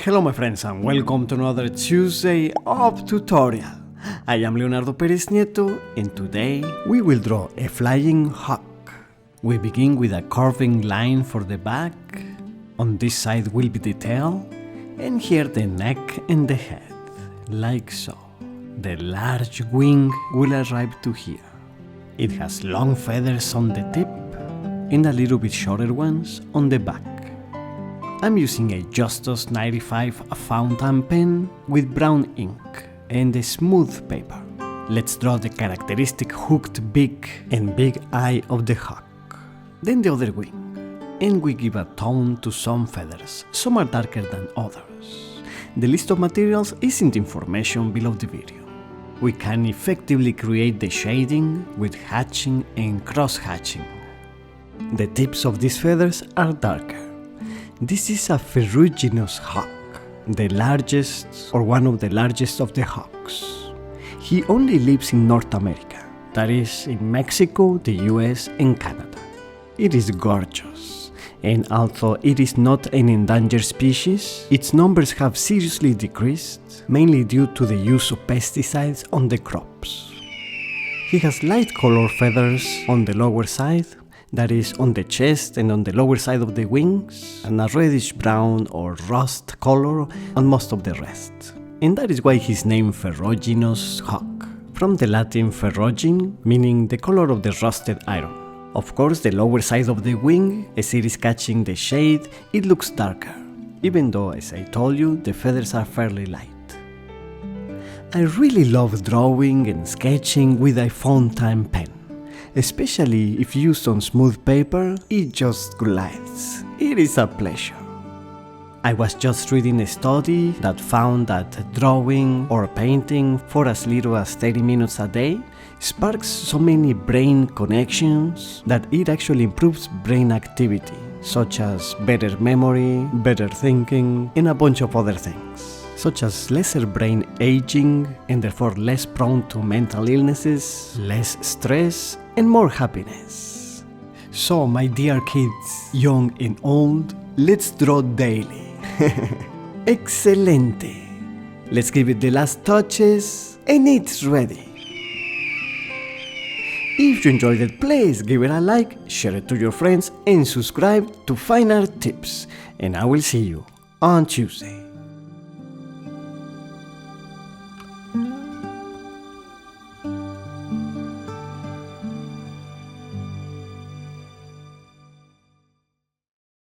Hello my friends and welcome to another Tuesday of tutorial. I am Leonardo Perez Nieto and today we will draw a flying hawk. We begin with a curving line for the back. On this side will be the tail and here the neck and the head, like so. The large wing will arrive to here. It has long feathers on the tip and a little bit shorter ones on the back. I'm using a Justus 95 fountain pen with brown ink and a smooth paper. Let's draw the characteristic hooked beak and big eye of the hawk. Then the other wing. And we give a tone to some feathers, some are darker than others. The list of materials is in the information below the video. We can effectively create the shading with hatching and cross-hatching. The tips of these feathers are darker. This is a ferruginous hawk, the largest or one of the largest of the hawks. He only lives in North America, that is in Mexico, the US and Canada. It is gorgeous, and although it is not an endangered species, its numbers have seriously decreased, mainly due to the use of pesticides on the crops. He has light colored feathers on the lower side, that is on the chest and on the lower side of the wings, and a reddish brown or rust color on most of the rest. And that is why he's named Ferruginous hawk, from the Latin ferrugin, meaning the color of the rusted iron. Of course, the lower side of the wing, as it is catching the shade, it looks darker, even though, as I told you, the feathers are fairly light. I really love drawing and sketching with a fountain pen. Especially if used on smooth paper, it just glides. It is a pleasure. I was just reading a study that found that drawing or painting for as little as 30 minutes a day sparks so many brain connections that it actually improves brain activity, such as better memory, better thinking, and a bunch of other things, such as lesser brain aging and therefore less prone to mental illnesses, less stress, and more happiness. So my dear kids, young and old, let's draw daily. Excelente! Let's give it the last touches and it's ready. If you enjoyed it, please give it a like, share it to your friends and subscribe to Fine Art Tips. And I will see you on Tuesday.